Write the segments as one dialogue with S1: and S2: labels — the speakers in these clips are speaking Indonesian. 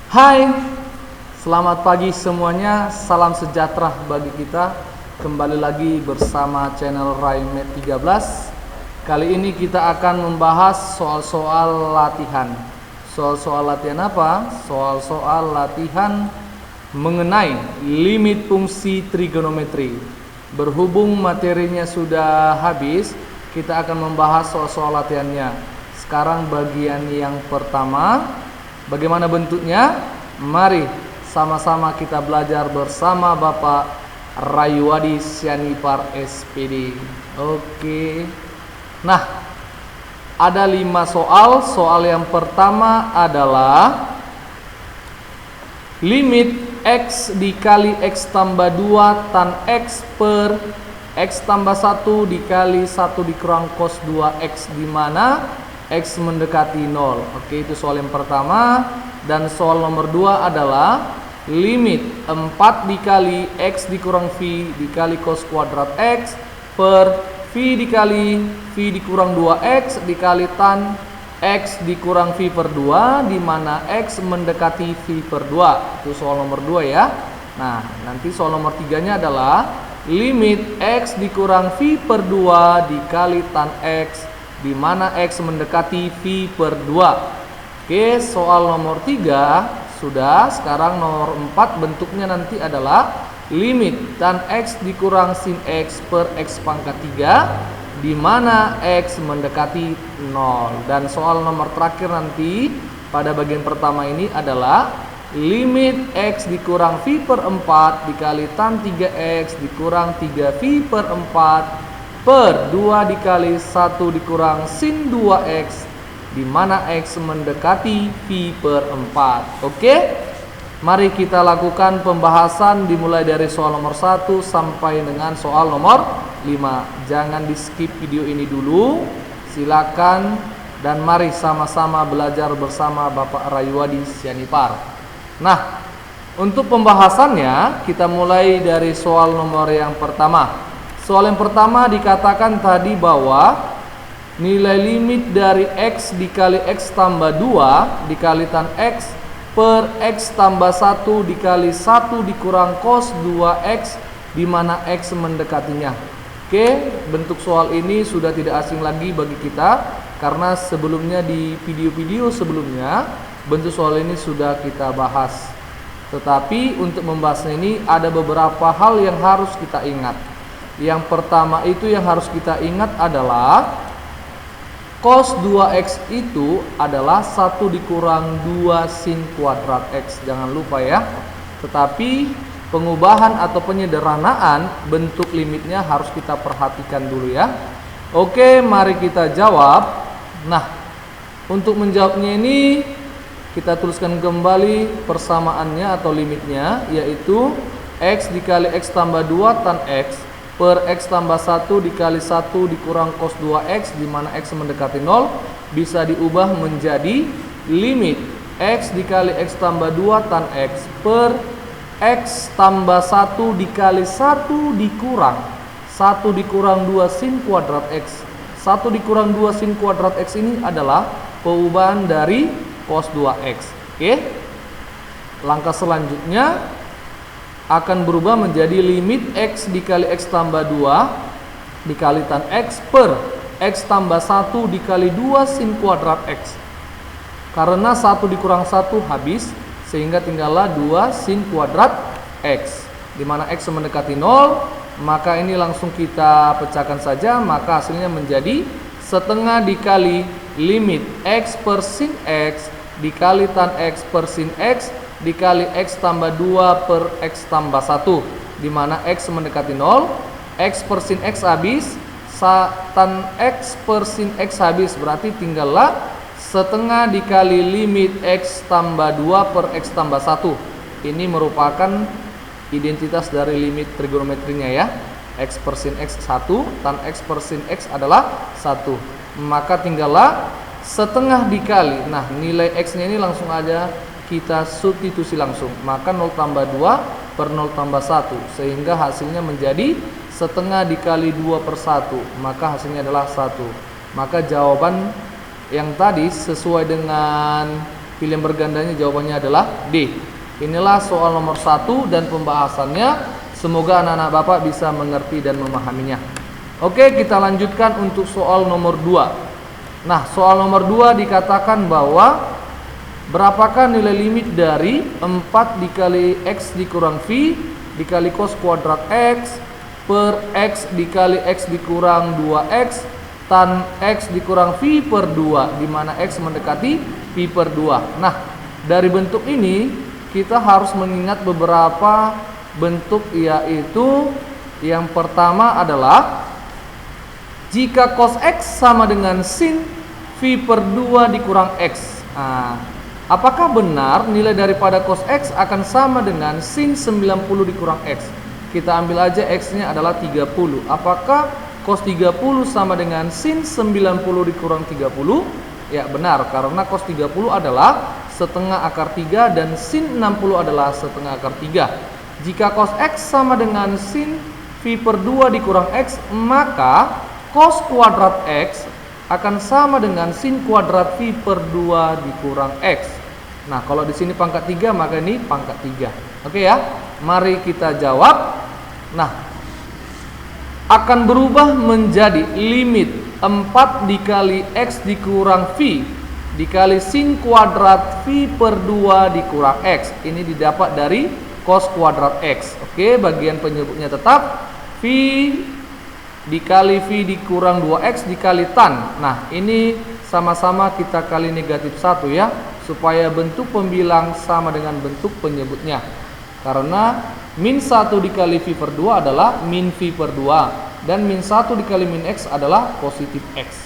S1: Hai, selamat pagi semuanya, salam sejahtera bagi kita. Kembali lagi bersama channel Raimet 13. Kali ini kita akan membahas soal-soal latihan. Soal-soal latihan apa? Soal-soal latihan mengenai limit fungsi trigonometri. Berhubung materinya sudah habis, kita akan membahas soal-soal latihannya. Sekarang bagian yang pertama. Bagaimana bentuknya? Mari sama-sama kita belajar bersama Bapak Rayuwadi Sianipar SPD. Oke. Nah, ada 5 soal. Soal yang pertama adalah limit X dikali X tambah 2 tan X per X tambah 1 dikali 1 dikurang cos 2X, di mana X mendekati 0. Oke, itu soal yang pertama. Dan soal nomor 2 adalah limit 4 dikali X dikurang V dikali cos kuadrat X per V dikali V dikurang 2X dikali tan X dikurang V per 2, di mana X mendekati V per 2. Itu soal nomor 2 ya. Nah, nanti soal nomor 3-nya adalah limit X dikurang V per 2 dikali tan X, di mana X mendekati V per 2. Oke, soal nomor 3 sudah. Sekarang nomor 4 bentuknya nanti adalah limit tan X dikurang sin X per X pangkat 3, di mana X mendekati 0. Dan soal nomor terakhir nanti pada bagian pertama ini adalah limit X dikurang V per 4 dikali tan 3X dikurang 3V per 4 per 2 dikali 1 dikurang sin 2X, di mana X mendekati V per 4. Oke, mari kita lakukan pembahasan dimulai dari soal nomor 1 sampai dengan soal nomor 5. Jangan di skip video ini dulu, silakan, dan mari sama-sama belajar bersama Bapak Rayuwadi Sianipar. Nah, untuk pembahasannya kita mulai dari soal nomor yang pertama. Soal yang pertama dikatakan tadi bahwa nilai limit dari X dikali X tambah 2 dikali tan X per X tambah 1 dikali 1 dikurang cos 2X, di mana X mendekatinya. Oke, bentuk soal ini sudah tidak asing lagi bagi kita, karena sebelumnya di video-video sebelumnya bentuk soal ini sudah kita bahas. Tetapi untuk membahasnya ini ada beberapa hal yang harus kita ingat. Yang pertama itu yang harus kita ingat adalah cos 2X itu adalah 1 dikurang 2 sin kuadrat X. Jangan lupa ya. Tetapi pengubahan atau penyederhanaan bentuk limitnya harus kita perhatikan dulu ya. Oke, mari kita jawab. Nah, untuk menjawabnya ini kita tuliskan kembali persamaannya atau limitnya, yaitu X dikali X tambah 2 tan X per X tambah 1 dikali 1 dikurang cos 2X, di mana X mendekati 0, bisa diubah menjadi limit X dikali X tambah 2 tan X per X tambah 1 dikali 1 dikurang 1 dikurang 2 sin kuadrat X. 1 dikurang 2 sin kuadrat X ini adalah perubahan dari cos 2X. Oke. Langkah selanjutnya akan berubah menjadi limit X dikali X tambah 2 dikali tan X per X tambah 1 dikali 2 sin kuadrat X. Karena 1 dikurang 1 habis, sehingga tinggallah 2 sin kuadrat X, di mana X mendekati 0. Maka ini langsung kita pecahkan saja, maka hasilnya menjadi setengah dikali limit X per sin X dikali tan X per sin X dikali X tambah 2 per X tambah 1, di mana X mendekati 0. X per sin X habis, tan X per sin X habis, berarti tinggallah setengah dikali limit X tambah 2 per X tambah 1. Ini merupakan identitas dari limit trigonometrinya ya. X per sin X 1, tan X per sin X adalah 1. Maka tinggallah setengah dikali. Nah, nilai X-nya ini langsung aja kita substitusi langsung, maka 0 tambah 2 per 0 tambah 1, sehingga hasilnya menjadi setengah dikali 2 per 1, maka hasilnya adalah 1. Maka jawaban yang tadi sesuai dengan Pilihan bergandanya jawabannya adalah D. Inilah soal nomor 1 dan pembahasannya. Semoga anak-anak Bapak bisa mengerti dan memahaminya. Oke, kita lanjutkan untuk soal nomor 2. Nah, soal nomor 2 dikatakan bahwa berapakah nilai limit dari 4 dikali X dikurang V dikali cos kuadrat X per X dikali X dikurang 2X tan X dikurang V per 2, di mana X mendekati V per 2. Nah, dari bentuk ini kita harus mengingat beberapa bentuk, yaitu yang pertama adalah jika cos X sama dengan sin V per 2 dikurang X. Nah, apakah benar nilai daripada cos X akan sama dengan sin 90 dikurang X? Kita ambil aja X-nya adalah 30. Apakah cos 30 sama dengan sin 90 dikurang 30? Ya benar, karena cos 30 adalah setengah akar 3 dan sin 60 adalah setengah akar 3. Jika cos X sama dengan sin V per 2 dikurang X, maka cos kuadrat X akan sama dengan sin kuadrat V per 2 dikurang X. Nah, kalau di sini pangkat 3, maka ini pangkat 3. Oke ya, mari kita jawab. Nah, akan berubah menjadi limit 4 dikali X dikurang V dikali sin kuadrat V per 2 dikurang X. Ini didapat dari cos kuadrat X. Oke, bagian penyebutnya tetap V dikali V dikurang 2X dikali tan. Nah, ini sama-sama kita kali negatif 1 ya, supaya bentuk pembilang sama dengan bentuk penyebutnya. Karena min 1 dikali V per 2 adalah min V per 2, dan min 1 dikali min X adalah positif X.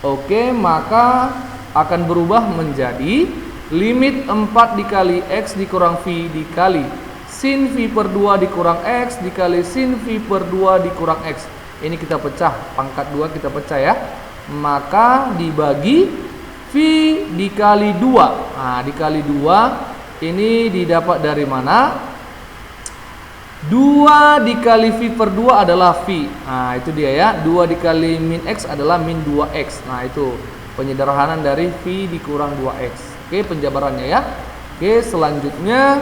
S1: Oke, maka akan berubah menjadi limit 4 dikali X dikurang V dikali sin V per 2 dikurang X dikali sin V per 2 dikurang X. Ini kita pecah, pangkat 2 kita pecah ya. Maka dibagi V dikali 2. Nah, dikali 2 ini didapat dari mana? 2 dikali V per 2 adalah V. Nah, itu dia ya. 2 dikali min X adalah min 2X. Nah, itu penyederhanaan dari V dikurang 2X. Oke, penjabarannya ya. Oke, selanjutnya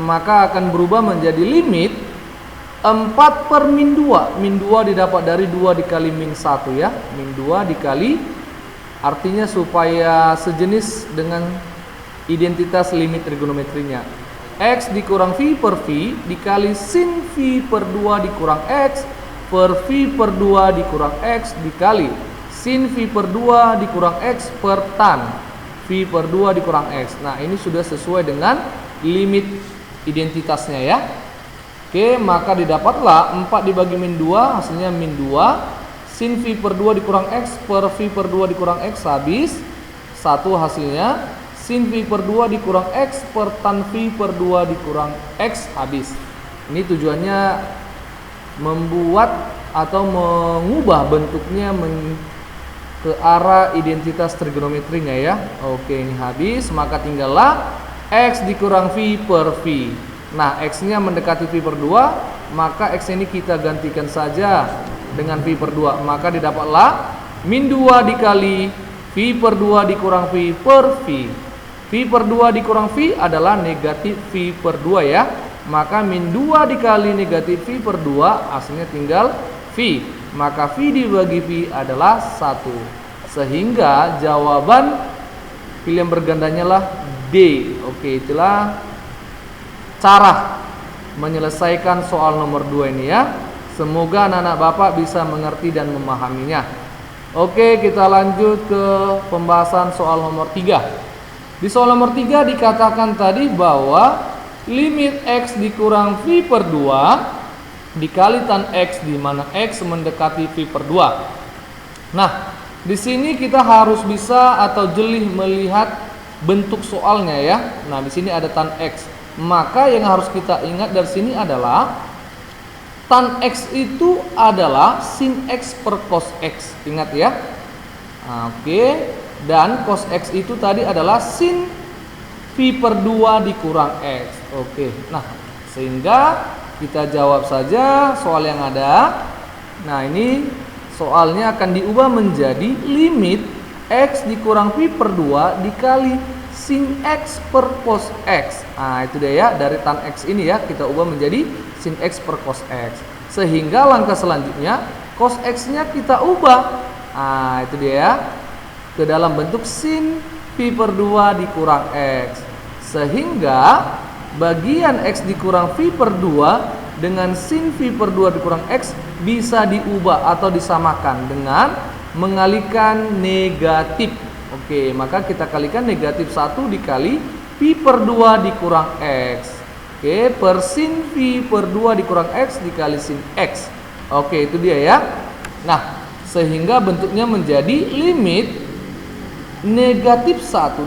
S1: maka akan berubah menjadi limit 4 per min 2. Min 2 didapat dari 2 dikali min 1 ya. Min 2 dikali, artinya supaya sejenis dengan identitas limit trigonometrinya. X dikurang V per V dikali sin V per 2 dikurang X per V per 2 dikurang X dikali sin V per 2 dikurang X per tan V per 2 dikurang X. Nah, ini sudah sesuai dengan limit identitasnya ya. Oke, maka didapatlah 4 dibagi min 2 hasilnya min 2. Sin V per 2 dikurang X per V per 2 dikurang X habis 1 hasilnya. Sin V per 2 dikurang X per tan V per 2 dikurang X habis. Ini tujuannya membuat atau mengubah bentuknya ke arah identitas trigonometrinya ya. Oke, ini habis, maka tinggallah X dikurang V per V. Nah, X-nya mendekati V per 2, maka X ini kita gantikan saja dengan V per 2. Maka didapatlah min 2 dikali V per 2 dikurang V per V. V per 2 dikurang V adalah negatif V per 2 ya. Maka min 2 dikali negatif V per 2 hasilnya tinggal V. Maka V dibagi V adalah 1. Sehingga jawaban pilihan bergandanya lah D. Oke, itulah cara menyelesaikan soal nomor 2 ini ya. Semoga anak-anak Bapak bisa mengerti dan memahaminya. Oke, kita lanjut ke pembahasan soal nomor 3. Di soal nomor 3 dikatakan tadi bahwa limit X dikurang V per 2 dikali tan X, di mana X mendekati V per 2. Nah, di sini kita harus bisa atau jeli melihat bentuk soalnya ya. Nah, di sini ada tan X. Maka yang harus kita ingat dari sini adalah tan X itu adalah sin X per cos X. Ingat ya. Nah, oke. Dan cos X itu tadi adalah sin V per 2 dikurang X. Oke. Nah, sehingga kita jawab saja soal yang ada. Nah, ini soalnya akan diubah menjadi limit X dikurang V per 2 dikali sin X per cos X. Nah itu dia ya, dari tan X ini ya kita ubah menjadi sin X per cos X. Sehingga langkah selanjutnya cos X nya kita ubah. Nah itu dia ya, ke dalam bentuk sin Pi per 2 dikurang X. Sehingga bagian X dikurang Pi per 2 dengan sin Pi per 2 dikurang X bisa diubah atau disamakan dengan mengalihkan negatif. Oke, maka kita kalikan negatif 1 dikali Pi per 2 dikurang X. Oke, per sin Pi per 2 dikurang X dikali sin X. Oke, itu dia ya. Nah, sehingga bentuknya menjadi limit negatif 1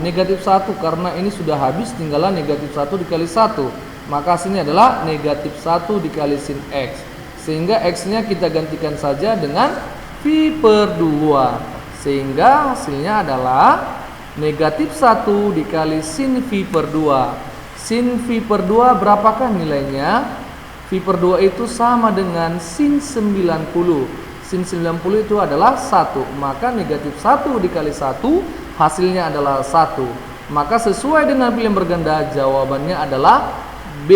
S1: karena ini sudah habis, tinggallah negatif 1 dikali 1. Maka hasilnya adalah negatif 1 dikali sin X. Sehingga X nya kita gantikan saja dengan Pi per 2. Sehingga hasilnya adalah negatif 1 dikali sin Pi per 2. Sin Pi per 2 berapakah nilainya? Pi per 2 itu sama dengan sin 90. Sin 90 itu adalah 1. Maka negatif 1 dikali 1 hasilnya adalah 1. Maka sesuai dengan pilihan berganda jawabannya adalah B.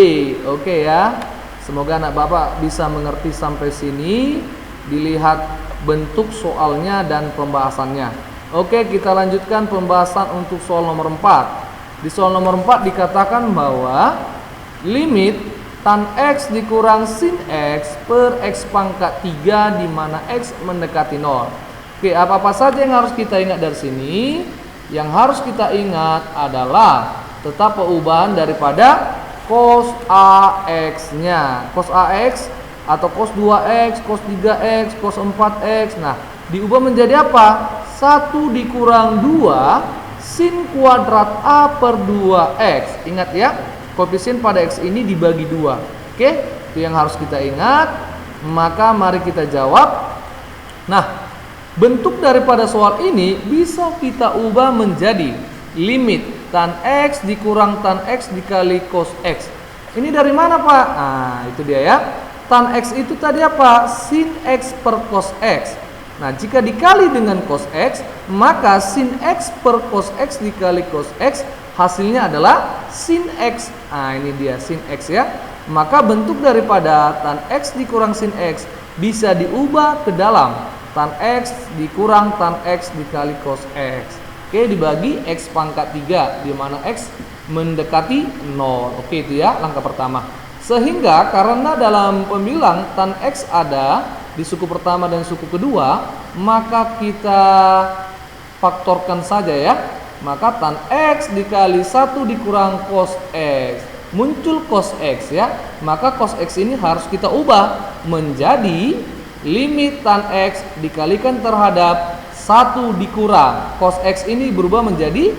S1: Oke ya. Semoga anak Bapak bisa mengerti sampai sini. Dilihat bentuk soalnya dan pembahasannya. Oke, kita lanjutkan pembahasan untuk soal nomor 4. Di soal nomor 4 dikatakan bahwa limit tan X dikurang sin X per X pangkat 3 di mana X mendekati 0. Oke, apa-apa saja yang harus kita ingat dari sini? Yang harus kita ingat adalah tetap perubahan daripada cos AX-nya. Cos AX atau cos 2X, cos 3X, cos 4X. Nah, diubah menjadi apa? 1 dikurang 2 sin kuadrat A per 2X. Ingat ya, koefisien pada X ini dibagi 2. Oke, itu yang harus kita ingat. Maka mari kita jawab. Nah, bentuk daripada soal ini bisa kita ubah menjadi limit tan X dikurang tan X dikali cos X. Ini dari mana Pak? Nah, itu dia ya. Tan X itu tadi apa? Sin X per cos X. Nah, jika dikali dengan cos X, maka sin X per cos X dikali cos X hasilnya adalah sin X. Nah, ini dia sin X ya. Maka bentuk daripada tan X dikurang sin X bisa diubah ke dalam tan X dikurang tan X dikali cos X. Oke, dibagi X pangkat 3 di mana X mendekati 0. Oke, itu ya langkah pertama. Sehingga karena dalam pembilang tan X ada di suku pertama dan suku kedua, maka kita faktorkan saja ya. Maka tan X dikali 1 dikurang cos X. Muncul cos X ya. Maka cos X ini harus kita ubah menjadi limit tan X dikalikan terhadap 1 dikurang. Cos X ini berubah menjadi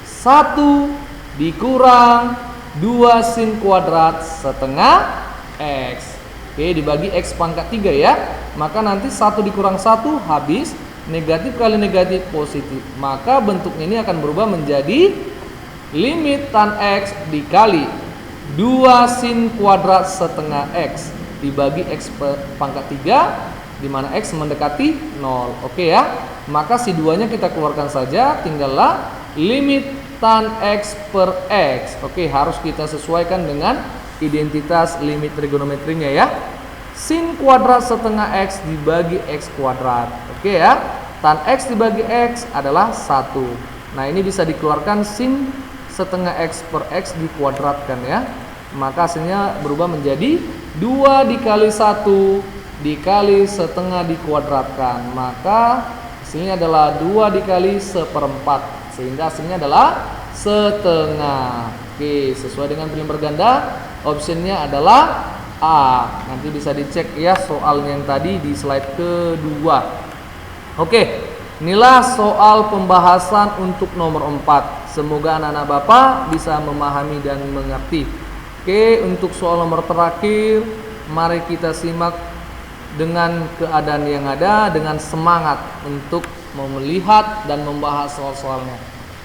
S1: 1 dikurang 2 sin kuadrat setengah X. Oke, dibagi X pangkat 3 ya. Maka nanti 1 dikurang 1 habis. Negatif kali negatif positif. Maka bentuknya ini akan berubah menjadi limit tan X dikali 2 sin kuadrat setengah X dibagi X pangkat 3 di mana X mendekati 0. Oke ya. Maka si 2 nya kita keluarkan saja. Tinggallah limit tan X per X. Oke, harus kita sesuaikan dengan identitas limit trigonometrinya ya. Sin kuadrat setengah X dibagi X kuadrat. Oke ya. Tan X dibagi X adalah 1. Nah, ini bisa dikeluarkan sin setengah X per X dikuadratkan ya. Maka hasilnya berubah menjadi 2 dikali 1 dikali setengah dikuadratkan. Maka hasilnya adalah 2 dikali 1/4. Sehingga hasilnya adalah setengah. Oke, sesuai dengan pilihan berganda, optionnya adalah A. Nanti bisa dicek ya soalnya yang tadi di slide kedua. Oke, inilah soal pembahasan untuk nomor 4. Semoga anak-anak Bapak bisa memahami dan mengerti. Oke, untuk soal nomor terakhir, mari kita simak dengan keadaan yang ada, dengan semangat untuk melihat dan membahas soal-soalnya.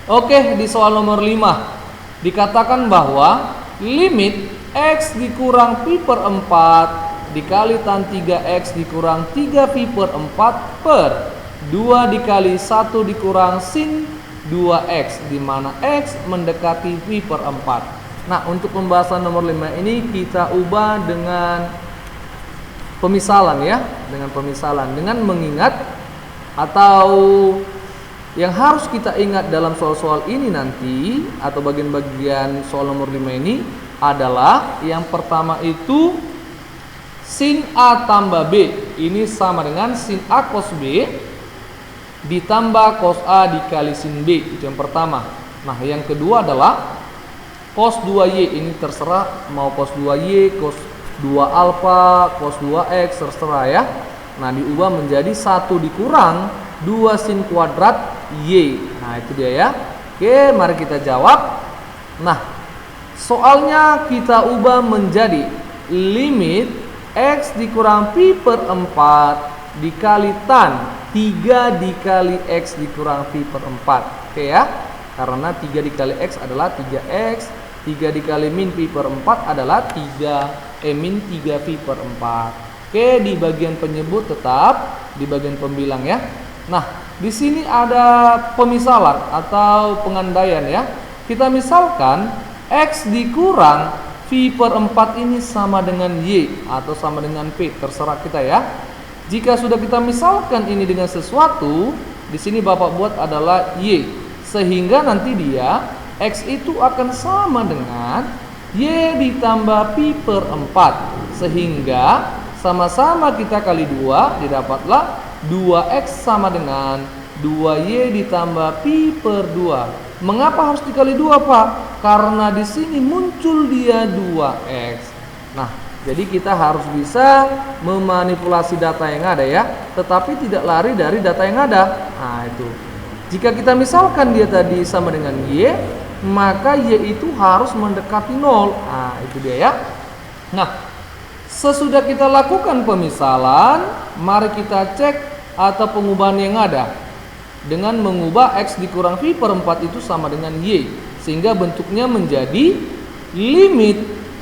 S1: Oke, di soal nomor 5 dikatakan bahwa limit X dikurang Pi per 4 dikali tan 3X dikurang 3 Pi per 4 per 2 dikali 1 dikurang sin 2x, di mana x mendekati V per 4. Nah, untuk pembahasan nomor 5 ini kita ubah dengan pemisalan ya, dengan mengingat atau yang harus kita ingat dalam soal-soal ini nanti atau bagian-bagian soal nomor 5 ini adalah yang pertama itu sin A tambah B ini sama dengan sin A cos B ditambah cos A dikali sin B, itu yang pertama. Nah, yang kedua adalah cos 2Y, ini terserah mau cos 2Y, cos 2 alfa, cos 2x, terserah ya. Nah, diubah menjadi 1 dikurang 2 sin kuadrat Y. Nah, itu dia ya. Oke, mari kita jawab. Nah, soalnya kita ubah menjadi limit x dikurang pi per 4 dikali tan 3 dikali x dikurang pi per 4. Oke ya. Karena 3 dikali x adalah 3x, 3 dikali min pi per 4 adalah min 3 pi per 4. Oke, di bagian penyebut tetap di bagian pembilang ya. Nah, di sini ada pemisalan atau pengandaian ya. Kita misalkan x dikurang pi per 4 ini sama dengan y atau sama dengan p, terserah kita ya. Jika sudah kita misalkan ini dengan sesuatu, di sini Bapak buat adalah y, sehingga nanti dia x itu akan sama dengan y ditambah pi per 4, sehingga sama-sama kita kali 2 didapatlah 2x sama dengan 2y ditambah pi per 2. Mengapa harus dikali 2, Pak? Karena di sini muncul dia 2x. Nah, jadi kita harus bisa memanipulasi data yang ada ya, tetapi tidak lari dari data yang ada. Nah, itu. Jika kita misalkan dia tadi sama dengan y, maka y itu harus mendekati 0. Nah, itu dia ya. Nah, sesudah kita lakukan pemisalan, mari kita cek atau pengubahan yang ada dengan mengubah x dikurang pi per 4 itu sama dengan y, sehingga bentuknya menjadi limit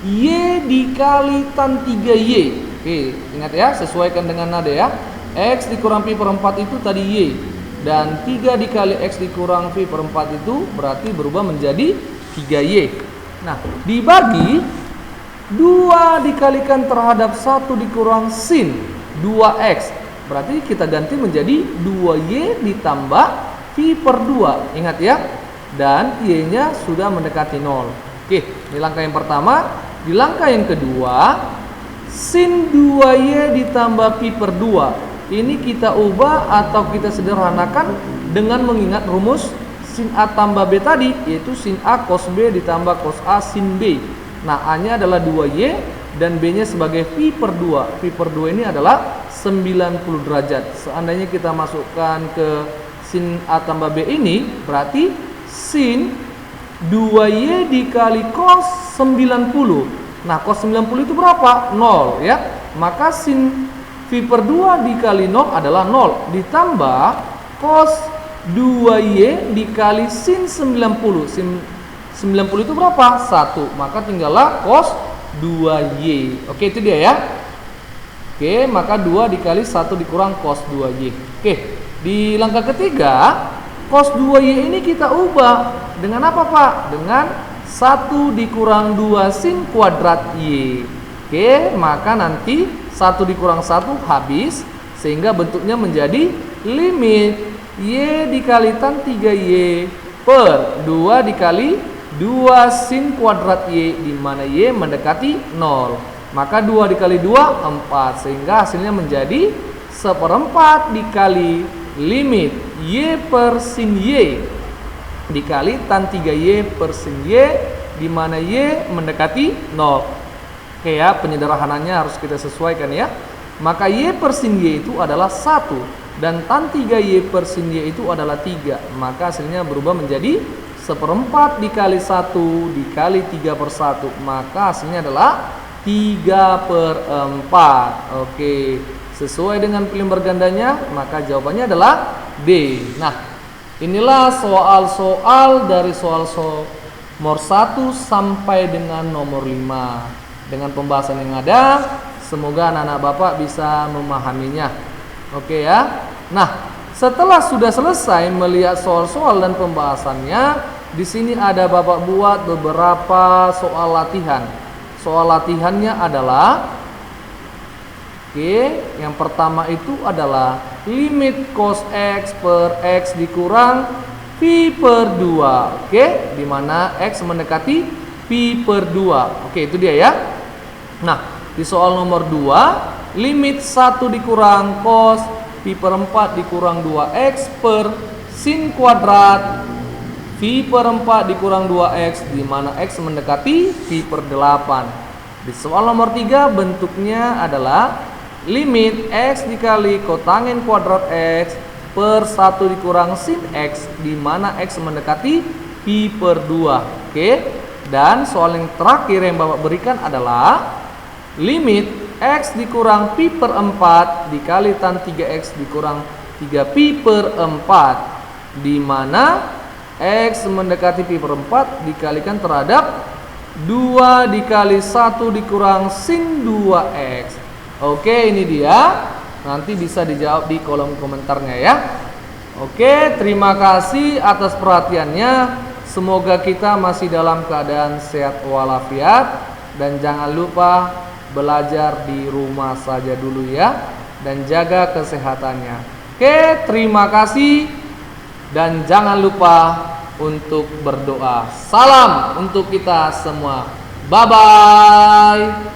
S1: y dikali tan 3y. Oke, ingat ya, sesuaikan dengan nada ya. X dikurang pi per 4 itu tadi y, dan 3 dikali x dikurang pi per 4 itu berarti berubah menjadi 3y. Nah, dibagi 2 dikalikan terhadap 1 dikurang sin 2x, berarti kita ganti menjadi 2y ditambah pi per 2. Ingat ya, dan y-nya sudah mendekati 0. Oke, ini langkah yang pertama. Di langkah yang kedua, sin 2y ditambah pi per 2 ini kita ubah atau kita sederhanakan dengan mengingat rumus sin A tambah B tadi, yaitu sin A cos B ditambah cos A sin B. Nah, A-nya adalah 2y dan B-nya sebagai pi per 2. Pi per 2 ini adalah 90 derajat. Seandainya kita masukkan ke sin A tambah B ini, berarti sin 2y dikali cos 90. Nah, cos 90 itu berapa? 0 ya. Maka sin pi per 2 dikali 0 adalah 0. Ditambah cos 2y dikali sin 90. Sin 90 itu berapa? 1. Maka tinggallah cos 2y. Oke, itu dia ya. Oke, maka 2 dikali 1 dikurang cos 2y. Oke, di langkah ketiga, cos 2y ini kita ubah dengan apa, Pak? Dengan 1 dikurang 2 sin kuadrat y. Oke, maka nanti 1 dikurang 1 habis, sehingga bentuknya menjadi limit y dikali tan 3y per 2 dikali 2 sin kuadrat y, di mana y mendekati 0. Maka 2 dikali 2 4, sehingga hasilnya menjadi 1/4 dikali limit y per sin y dikali tan 3y per sin y, di mana y mendekati 0. Oke ya, penyederhanaannya harus kita sesuaikan ya. Maka y per sin y itu adalah 1 dan tan 3y per sin y itu adalah 3. Maka hasilnya berubah menjadi 1/4 dikali 1 dikali 3 per 1. Maka hasilnya adalah 3/4. Oke, sesuai dengan pilihan bergandanya, maka jawabannya adalah D. Nah, inilah soal-soal dari soal nomor 1 sampai dengan nomor 5. Dengan pembahasan yang ada, semoga anak-anak Bapak bisa memahaminya. Oke ya. Nah, Setelah sudah selesai melihat soal-soal dan pembahasannya, di sini ada Bapak buat beberapa soal latihan. Soal latihannya adalah, yang pertama itu adalah limit cos X per X dikurang pi per 2. Di mana X mendekati pi per 2. Itu dia ya. Nah, di soal nomor 2, limit 1 dikurang cos pi per 4 dikurang 2X per sin kuadrat pi per 4 dikurang 2X, di mana X mendekati pi per 8. Di soal nomor 3, bentuknya adalah limit X dikali kotangen kuadrat X per 1 dikurang sin X, di mana X mendekati pi per 2. Dan soal yang terakhir yang Bapak berikan adalah limit X dikurang pi per 4 dikali tan 3X dikurang 3 pi per 4, di mana X mendekati pi per 4 dikalikan terhadap 2 dikali 1 dikurang sin 2X. Ini dia. Nanti bisa dijawab di kolom komentarnya ya. Terima kasih atas perhatiannya. Semoga kita masih dalam keadaan sehat walafiat, dan jangan lupa belajar di rumah saja dulu ya, dan jaga kesehatannya. Terima kasih, dan jangan lupa untuk berdoa. Salam untuk kita semua. Bye bye.